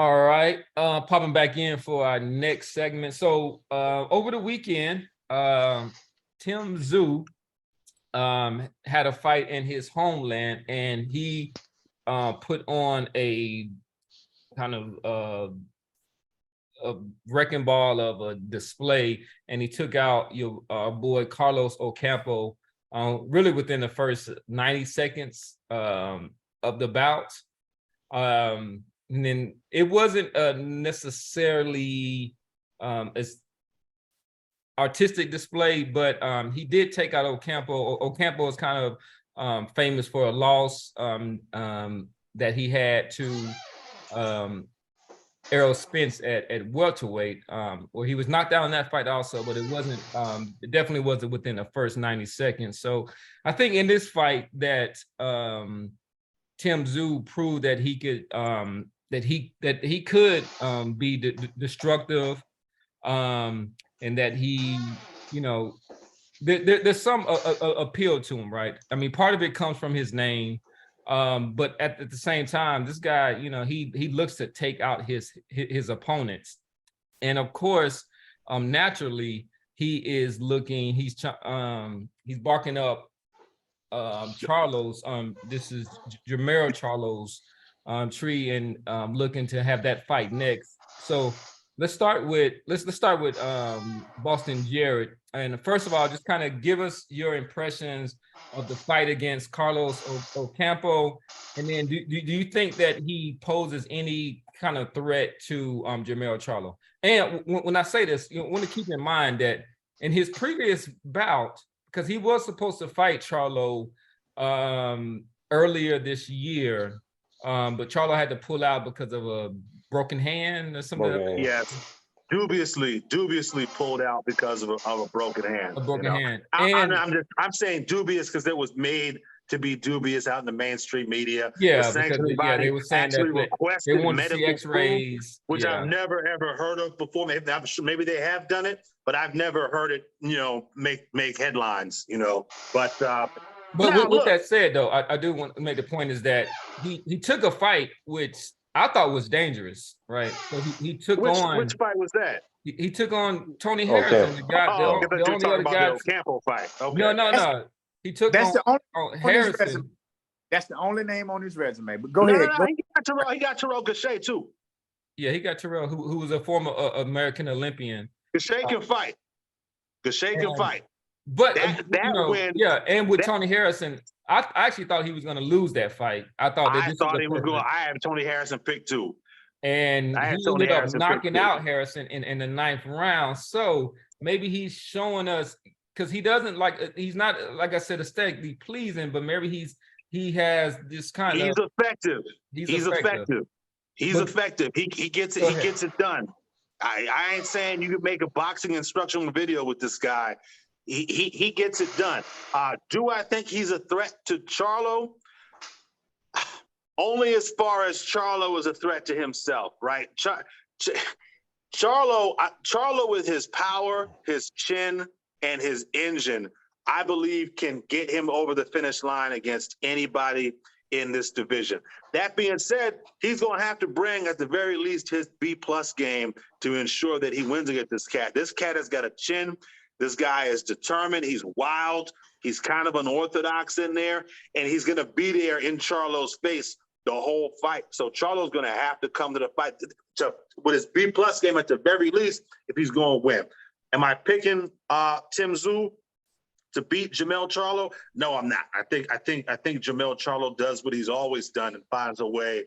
All right, popping back in for our next segment. So over the weekend, Tszyu had a fight in his homeland, and he put on a kind of a wrecking ball of a display, and he took out your boy Carlos Ocampo really within the first 90 seconds of the bout. And then it wasn't necessarily as artistic display, but he did take out Ocampo. Ocampo is kind of famous for a loss that he had to Errol Spence at welterweight, where he was knocked out in that fight also, but it wasn't, it definitely wasn't within the first 90 seconds. So I think in this fight that Tszyu proved that he could be destructive, and that he, there's some appeal to him, right? I mean, part of it comes from his name, but at the same time, this guy, he looks to take out his opponents, and of course, naturally, he's barking up Charlo's. This is Jermell Charlo's tree, and looking to have that fight next. So let's start with Boston Jared. And first of all, just kind of give us your impressions of the fight against Carlos Ocampo, and then do you think that he poses any kind of threat to Jermell Charlo? And when I say this, you want to keep in mind that in his previous bout, because he was supposed to fight Charlo earlier this year, but Charlo had to pull out because of a broken hand or something. Yes, dubiously pulled out because of a broken hand. A broken hand. I'm saying dubious because it was made to be dubious out in the mainstream media. Yeah, because they were saying actually that requested they wanted to see X-rays, which I've never ever heard of before. Maybe they have done it, but I've never heard it. Make headlines. But with that said, though, I do want to make the point is that he took a fight which I thought was dangerous, right? So he took on. Which fight was that? He took on Tony Harrison, the guy, the only other guy. The Ocampo fight. Okay. No. He took on Harrison. That's the only name on his resume. But go ahead. No, he got Terrell Gausha too. Yeah, he got Terrell, who was a former American Olympian. Gausha can fight. Gausha can fight. But and with Tony Harrison, I actually thought he was going to lose that fight. I thought he was going. I have Tony Harrison picked too, and he ended up knocking out Harrison in the 9th round. So maybe he's showing us, because he doesn't he's not, like I said, aesthetically pleasing, but maybe he has this kind of. He's effective. He's effective. He's effective. He gets it. He gets it done. I ain't saying you could make a boxing instructional video with this guy. He gets it done. Do I think he's a threat to Charlo? Only as far as Charlo is a threat to himself, right? Charlo with his power, his chin, and his engine, I believe can get him over the finish line against anybody in this division. That being said, he's going to have to bring, at the very least, his B+ game to ensure that he wins against this cat. This cat has got a chin. This guy is determined. He's wild. He's kind of unorthodox in there, and he's going to be there in Charlo's face the whole fight. So Charlo's going to have to come to the fight with his B+ game at the very least if he's going to win. Am I picking Tszyu to beat Jermell Charlo? No, I'm not. I think Jermell Charlo does what he's always done and finds a way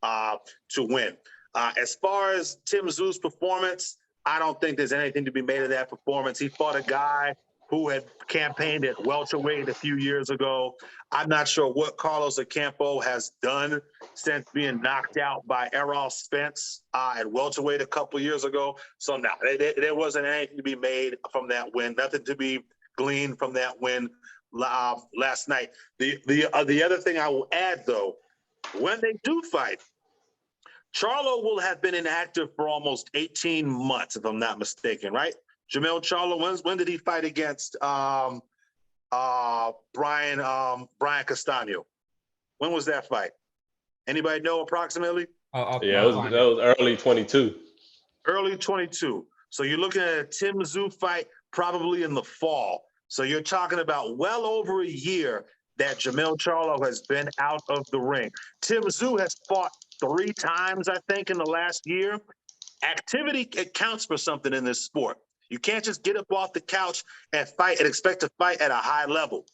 to win. As far as Tszyu's performance, I don't think there's anything to be made of that performance. He fought a guy who had campaigned at welterweight a few years ago. I'm not sure what Carlos Ocampo has done since being knocked out by Errol Spence at welterweight a couple years ago. So no, there wasn't anything to be made from that win. Nothing to be gleaned from that win last night. The other thing I will add, though, when they do fight, Charlo will have been inactive for almost 18 months, if I'm not mistaken, right? Jermell Charlo, when did he fight against Brian Castano? When was that fight? Anybody know approximately? Yeah, that was early 22. Early 22. So you're looking at a Tim Tszyu fight probably in the fall. So you're talking about well over a year that Jermell Charlo has been out of the ring. Tim Tszyu has fought 3 times, I think, in the last year. Activity, it counts for something in this sport. You can't just get up off the couch and fight and expect to fight at a high level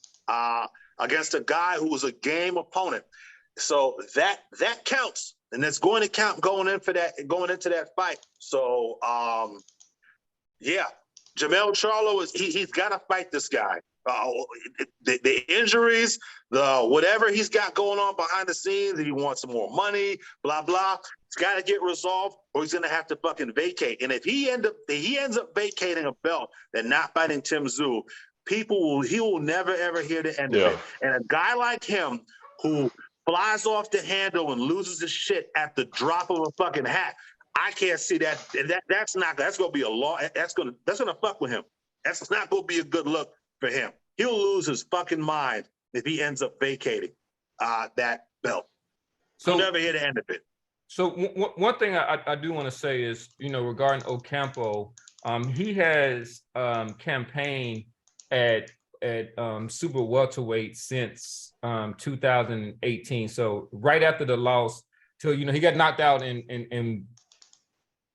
against a guy who was a game opponent. So that counts, and it's going to count going into that fight. So yeah, Jermell Charlo he's got to fight this guy. The injuries, the whatever he's got going on behind the scenes, if he wants some more money, blah blah, it's got to get resolved, or he's gonna have to fucking vacate. And if he ends up vacating a belt and not fighting Tim Tszyu, he will never ever hear the end of it. And a guy like him who flies off the handle and loses his shit at the drop of a fucking hat, I can't see that. That's gonna be a law. That's gonna fuck with him. That's not gonna be a good look for him. He'll lose his fucking mind if he ends up vacating that belt. So he'll never hear the end of it. So one thing I do want to say is, regarding Ocampo, he has campaigned at super welterweight since 2018. So right after the loss, till he got knocked out in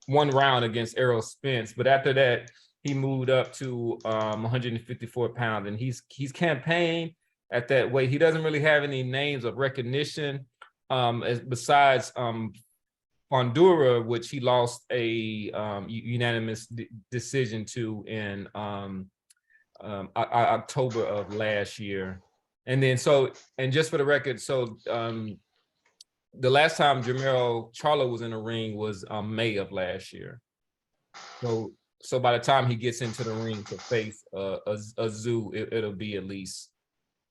one round against Errol Spence, but after that he moved up to 154 pounds, and he's campaigned at that weight. He doesn't really have any names of recognition besides Fundora, which he lost a unanimous decision to in October of last year. And then just for the record, the last time Jermell Charlo was in the ring was May of last year. So by the time he gets into the ring to face a Tszyu, it'll be at least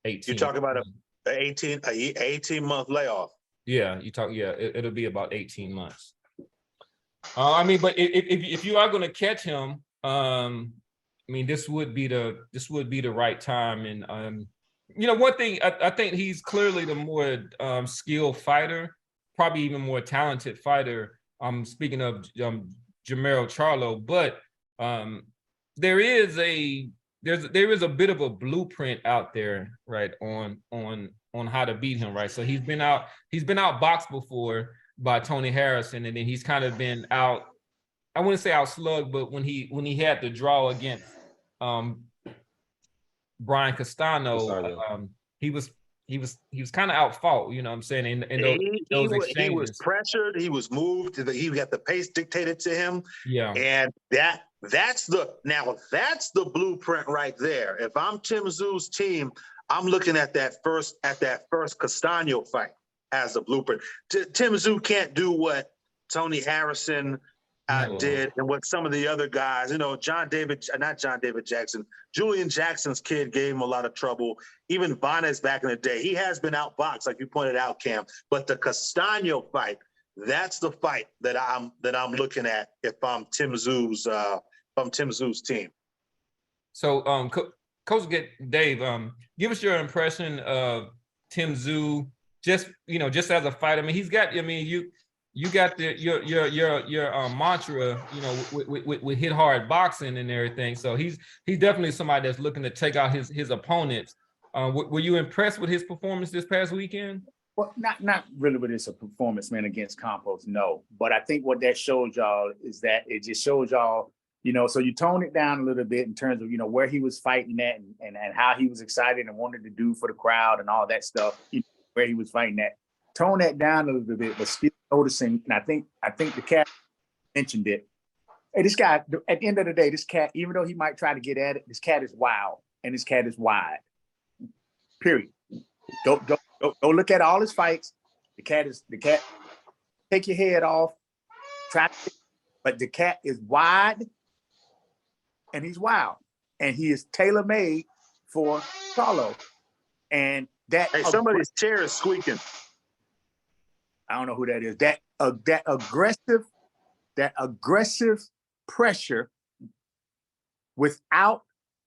18. You're talking about an 18-month layoff. Yeah, it'll be about 18 months. But if you are going to catch him, this would be the right time. And one thing, I think he's clearly the more skilled fighter, probably even more talented fighter. Speaking of Jermell Charlo, but there is a bit of a blueprint out there, right, on how to beat him, right? So he's been out boxed before by Tony Harrison, and then he's kind of been out, I wouldn't say out slugged, but when he had to draw against Brian Castano, he was kind of out fought, you know what I'm saying? He was pressured, he was moved, he got the pace dictated to him. Yeah. And that's the blueprint right there. If I'm Tim Tszyu's team, I'm looking at that first Castano fight as a blueprint. Tim Tszyu can't do what Tony Harrison did, and what some of the other guys, Julian Jackson's kid gave him a lot of trouble. Even Vanez back in the day, he has been outboxed, like you pointed out, Cam. But the Castano fight, that's the fight that I'm looking at if I'm Tim Tszyu's team. So, Coach Dave, give us your impression of Tim Tszyu, just as a fighter. He's got. You got your mantra, with hit hard boxing and everything. So he's definitely somebody that's looking to take out his opponents. Were you impressed with his performance this past weekend? Well, not really with his performance, man, against Campos, no. But I think what that shows y'all is that it just shows y'all, so you tone it down a little bit in terms of, where he was fighting at and how he was excited and wanted to do for the crowd and all that stuff, where he was fighting at. Tone that down a little bit, but still noticing, and I think the cat mentioned it. Hey, this guy, at the end of the day, this cat, even though he might try to get at it, this cat is wild and this cat is wide. Period. Go look at all his fights. The cat. Take your head off. But the cat is wide and he's wild, and he is tailor-made for Charlo. And that. Hey, somebody's chair is squeaking. I don't know who that is. That aggressive pressure without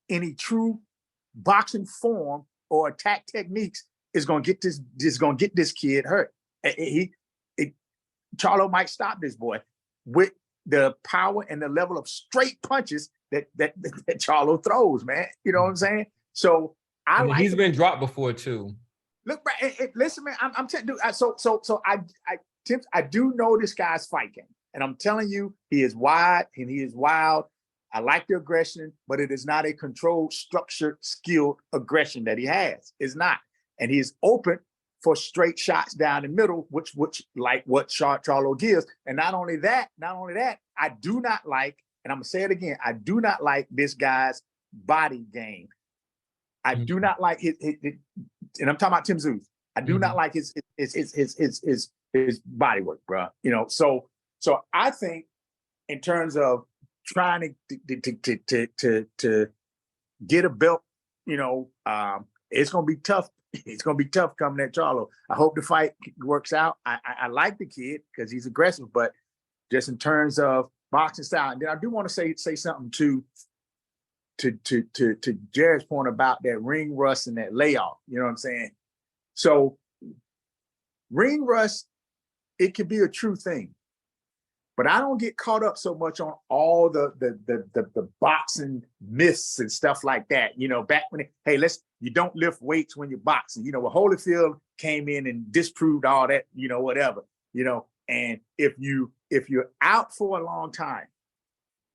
any true boxing form or attack techniques is gonna get this kid hurt. Charlo might stop this boy with the power and the level of straight punches that Charlo throws, man. You know what I'm saying? So and he's been dropped before too. Look, listen, man. I'm telling you. Tim, I do know this guy's fight game, and I'm telling you, he is wide and he is wild. I like the aggression, but it is not a controlled, structured, skilled aggression that he has. It's not, and he is open for straight shots down the middle, which like what Charlo gives. And not only that, I do not like, and I'm gonna say it again, I do not like this guy's body game. I do not like his and I'm talking about Tszyu. I do not like his body work, bro. You know, so I think in terms of trying to get a belt, you know, it's gonna be tough. It's gonna be tough coming at Charlo. I hope the fight works out. I like the kid because he's aggressive, but just in terms of boxing style, and then I do want to say something to Jared's point about that ring rust and that layoff. You know what I'm saying? So ring rust, it could be a true thing, but I don't get caught up so much on all the boxing myths and stuff like that. You know, back when you don't lift weights when you're boxing. You know, Holyfield came in and disproved all that. You know, whatever. You know, and if you're out for a long time,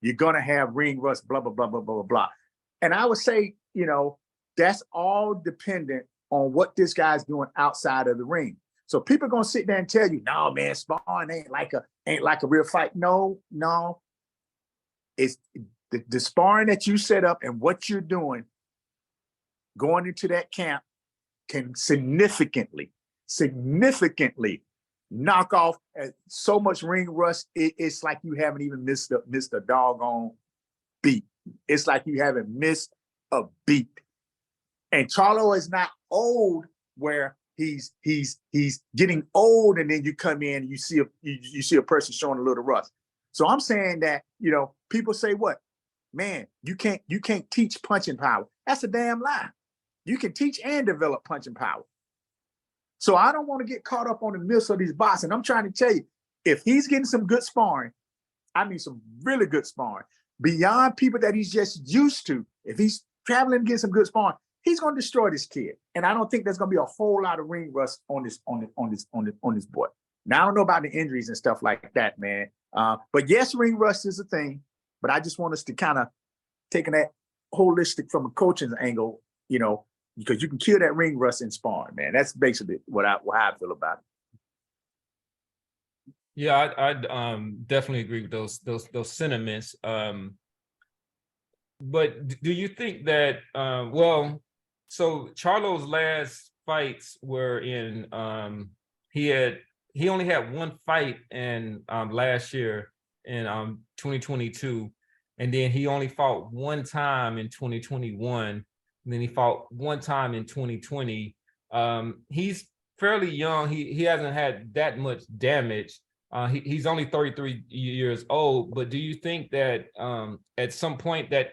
you're gonna have ring rust. Blah blah blah blah blah blah. And I would say, you know, that's all dependent on what this guy's doing outside of the ring. So people are gonna sit there and tell you, no, man, sparring ain't like a real fight. No. It's the sparring that you set up and what you're doing going into that camp can significantly knock off so much ring rust. It's like you haven't even missed a doggone beat. It's like you haven't missed a beat. And Charlo is not old where he's getting old and then you come in and you see a person showing a little rust. So I'm saying that, you know, people say what? Man, you can't teach punching power. That's a damn lie. You can teach and develop punching power. So I don't want to get caught up on the myths of these boxing. I'm trying to tell you, if he's getting some good sparring, I mean some really good sparring, beyond people that he's just used to, if he's traveling and getting some good sparring, he's going to destroy this kid. And I don't think there's going to be a whole lot of ring rust on this boy. Now I don't know about the injuries and stuff like that, man. But yes, ring rust is a thing. But I just want us to kind of take that holistic from a coaching angle, you know, because you can kill that ring rust in sparring, man. That's basically how I feel about it. Yeah, I definitely agree with those sentiments. But do you think that so Charlo's last fights were in he only had one fight in last year in 2022, and then he only fought one time in 2021, and then he fought one time in 2020. He's fairly young. He hasn't had that much damage. He's only 33 years old, but do you think that at some point that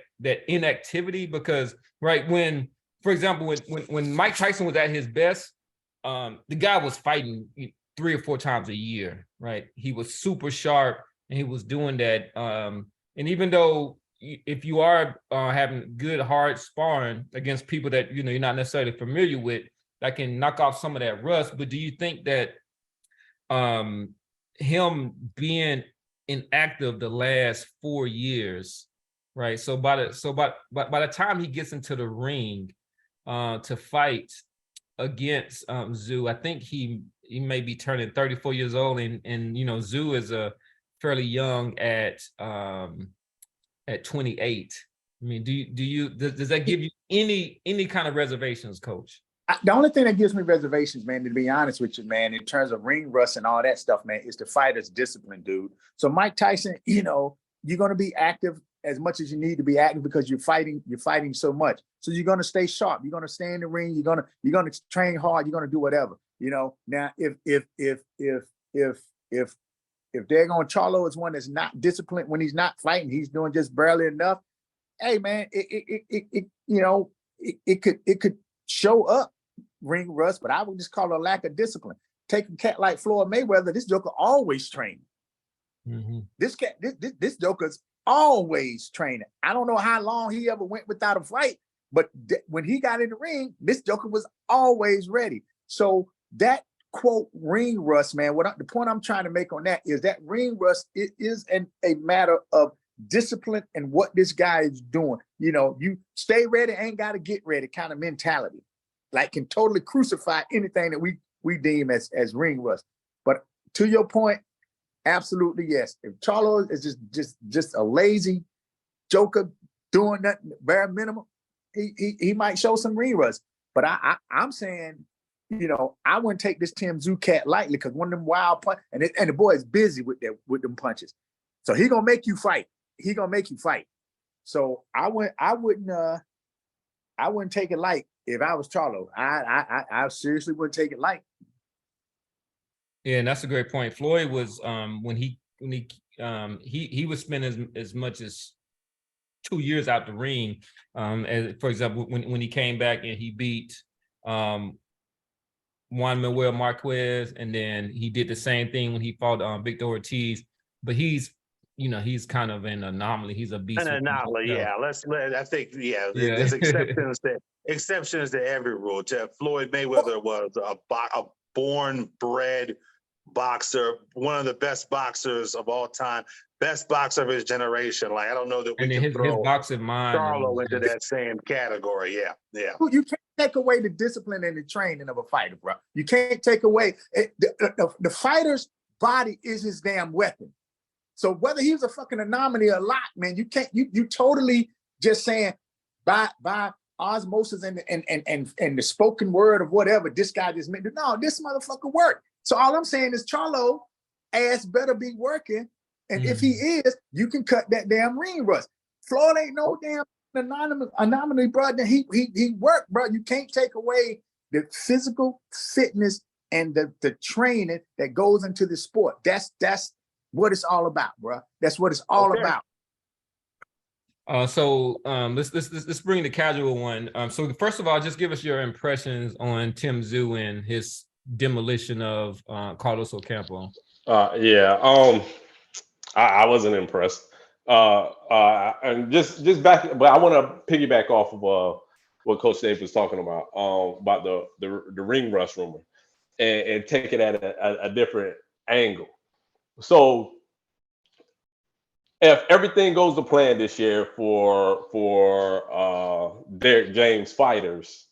inactivity, because when, for example, when Mike Tyson was at his best, the guy was fighting 3 or 4 times a year, right? He was super sharp and he was doing that. And even though if you are having good hard sparring against people that you're not necessarily familiar with, that can knock off some of that rust. But do you think that him being inactive the last 4 years, right? So by the time he gets into the ring to fight against Tszyu, I think he may be turning 34 years old, and Tszyu is a fairly young at 28. I mean, does that give you any kind of reservations, Coach? The only thing that gives me reservations, man, to be honest with you, man, in terms of ring rust and all that stuff, man, is the fighter's discipline, dude. So Mike Tyson, you're going to be active as much as you need to be active because you're fighting so much. So you're going to stay sharp. You're going to stay in the ring. You're going to train hard. You're going to do whatever. Now if they're going Charlo is one that's not disciplined when he's not fighting, he's doing just barely enough. Hey, man, it could show up ring rust, but I would just call it a lack of discipline. take a cat like Floyd Mayweather, this joker always training. Mhm. This joker's always training. I don't know how long he ever went without a fight, but when he got in the ring, this joker was always ready. So that quote ring rust, man, the point I'm trying to make on that is that ring rust, it is a matter of discipline and what this guy is doing. You know, you stay ready, ain't got to get ready kind of mentality. Like can totally crucify anything that we deem as ring rust. But to your point, absolutely yes. If Charlo is just a lazy joker doing nothing bare minimum, he might show some ring rust. But I'm saying, you know, I wouldn't take this Tszyu cat lightly because one of them wild punch and the boy is busy with them punches. So he gonna make you fight. He gonna make you fight. So I wouldn't take it light if I was Charlo. I seriously wouldn't take it light. Yeah, and that's a great point. Floyd was when he would spend as much as 2 years out the ring. As for example, when he came back and he beat Juan Manuel Marquez, and then he did the same thing when he fought Victor Ortiz. But he's kind of an anomaly. He's a beast. An anomaly, yeah. I think, yeah, Yeah. there's exceptions to every rule. Floyd Mayweather was a born, bred boxer, one of the best boxers of all time, best boxer of his generation. Like I don't know that we can throw his boxing mind Charlo into that same category. Yeah. You can't take away the discipline and the training of a fighter, bro. You can't take away the fighter's body is his damn weapon. So whether he was a fucking anomaly or not, man, you can't you totally just saying by osmosis and the spoken word of whatever this guy just meant. No, this motherfucker worked. So all I'm saying is Charlo ass better be working. And if he is, you can cut that damn ring rust. Floyd ain't no damn anomaly, bro. He worked, bro. You can't take away the physical fitness and the training that goes into the sport. That's what it's all about, bro. That's what it's all about. So let's bring the casual one. So first of all, just give us your impressions on Tszyu and his demolition of Carlos Ocampo. I wasn't impressed. And just back, but I want to piggyback off of what Coach Dave was talking about the ring rust rumor, and take it at a different angle. So if everything goes to plan this year for Derek James fighters,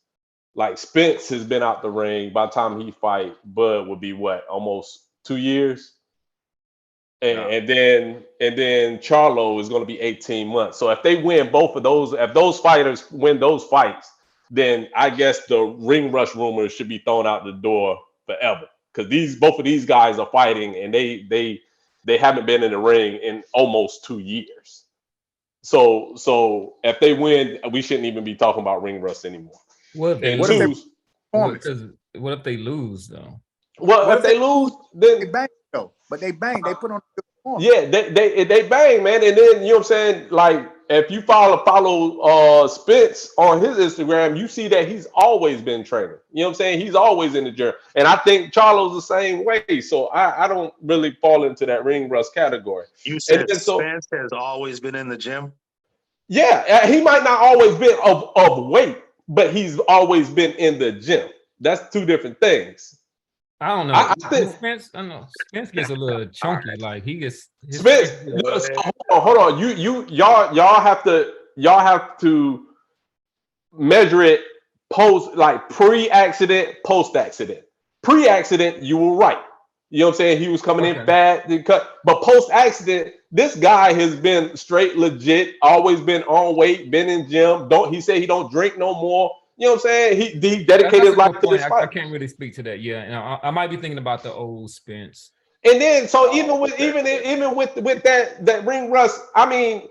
like Spence has been out the ring by the time he fight, Bud would be what, almost 2 years? And then Charlo is going to be 18 months. So if they win both of those, if those fighters win those fights, then I guess the ring rush rumors should be thrown out the door forever. Because both of these guys are fighting, and they haven't been in the ring in almost 2 years. So if they win, we shouldn't even be talking about ring rust anymore. What if they lose though? Well, if they lose, then they bang though. But they bang. They put on a good performance. Yeah, they bang, man. And then you know what I'm saying? Like if you follow Spence on his Instagram, you see that he's always been training. You know what I'm saying? He's always in the gym. And I think Charlo's the same way. So I don't really fall into that ring rust category. You said Spence has always been in the gym? Yeah, he might not always been of weight, but he's always been in the gym. That's two different things. I don't know. I think Spence gets a little chunky. Like he gets Spence. Hold on. Y'all have to measure it pre-accident, post-accident. Pre-accident, you were right. You know what I'm saying? He was coming in fat, cut. But post-accident, this guy has been straight legit, always been on weight, been in gym. He said he don't drink no more. You know what I'm saying? He dedicated his life to this fight. I can't really speak to that. Yeah, I might be thinking about the old Spence. And then, so even with that ring rust, I mean,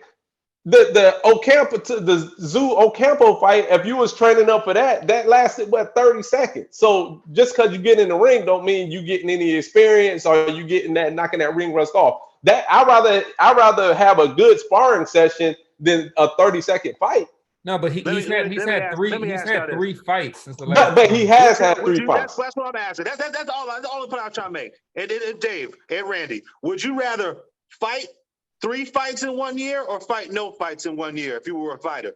the Ocampo to the Tszyu Ocampo fight, if you was training up for that lasted 30 seconds. So just because you get in the ring, don't mean you getting any experience or you getting knocking that ring rust off. That I rather have a good sparring session than a 30-second fight. No, but he's had three fights since the last. But he has had Would 3 you, fights. that's what I'm asking. That's all the point I'm trying to make. And Dave and Randy, would you rather fight 3 fights in 1 year or fight no fights in 1 year if you were a fighter?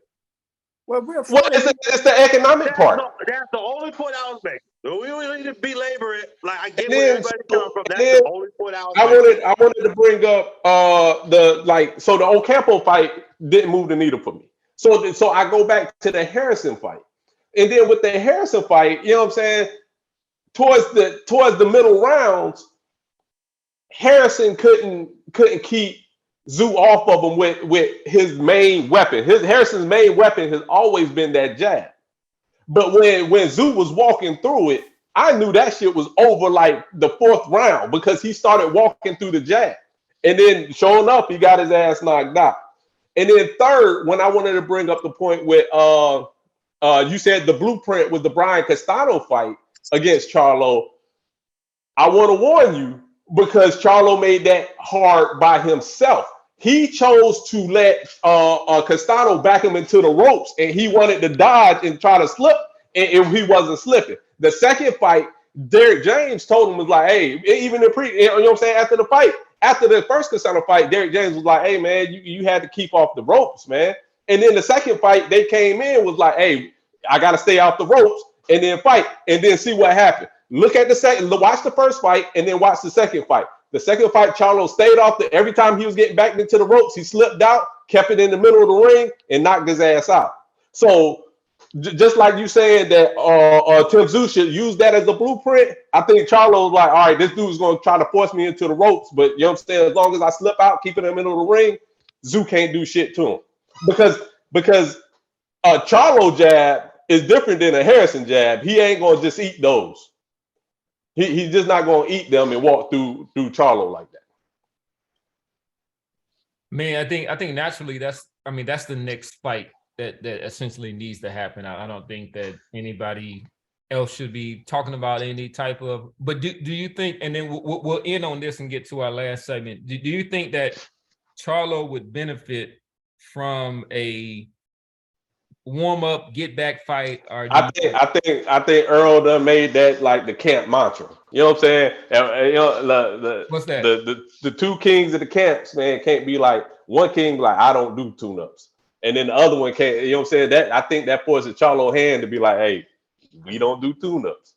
Well, Well, it's the economic part. That's the only point I was making. We don't need to belabor it. Like I get And where then, everybody's so- coming from. and That's then the only point I was making. I wanted to bring up the Ocampo fight didn't move the needle for me. So I go back to the Harrison fight. And then with the Harrison fight, you know what I'm saying? Towards the middle rounds, Harrison couldn't keep Tszyu off of him with his main weapon. Harrison's main weapon has always been that jab. But when Tszyu was walking through it, I knew that shit was over like the 4th round because he started walking through the jab. And then sure enough, he got his ass knocked out. And then third, when I wanted to bring up the point with you said the blueprint was the Brian Castano fight against Charlo. I want to warn you because Charlo made that hard by himself. He chose to let Castano back him into the ropes, and he wanted to dodge and try to slip, and he wasn't slipping. The second fight, Derek James told him was like, hey, even you know what I'm saying, after the fight, after the first Castano fight, Derek James was like, hey man, you had to keep off the ropes, man. And then the second fight, they came in was like, hey, I gotta stay off the ropes and then fight and then see what happened. Look at the second, watch the first fight and then watch the second fight. The second fight, Charlo stayed off every time he was getting back into the ropes, he slipped out, kept it in the middle of the ring, and knocked his ass out. So just like you saying that Tszyu should use that as a blueprint, I think Charlo was like, all right, this dude's going to try to force me into the ropes, but you know what I'm saying, as long as I slip out, keep it in the middle of the ring, Tszyu can't do shit to him. Because a Charlo jab is different than a Harrison jab. He ain't going to just eat those. He's just not going to eat them and walk through Charlo like that. Man, I think naturally that's the next fight that essentially needs to happen. I don't think that anybody else should be talking about any type of. But do you think? And then we'll end on this and get to our last segment. Do you think that Charlo would benefit from a warm up, get back fight? Or I think Earl done made that like the camp mantra. You know what I'm saying? You know, what's that? The 2 kings of the camps, man, can't be like one king like I don't do tune-ups, and then the other one can't. You know what I'm saying? That I think that forces Charlo hand to be like, hey, we don't do tune-ups.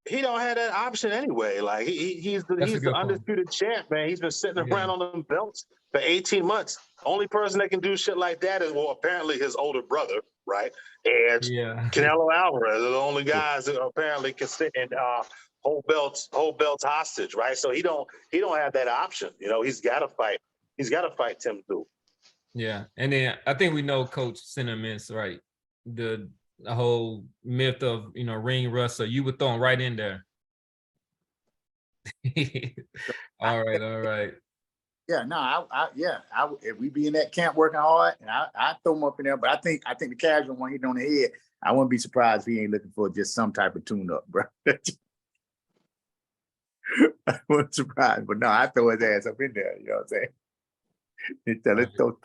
He don't have that option anyway. Like he's the undisputed champ, man. He's been sitting around on them belts for 18 months. Only person that can do shit like that is, well, apparently his older brother, right? And Canelo Alvarez are the only guys that apparently can sit and hold belts hostage, right? So he don't have that option. You know, he's got to fight. He's got to fight Tim Tszyu. Yeah, and then I think we know Coach sentiments, right? The whole myth of ring rust. So you were thrown right in there. All right. Yeah, no, if we be in that camp working hard, and I throw him up in there. But I think the casual one hit on the head. I wouldn't be surprised if he ain't looking for just some type of tune-up, bro. I wasn't surprised, but no, I throw his ass up in there. You know what I'm saying? Let's throw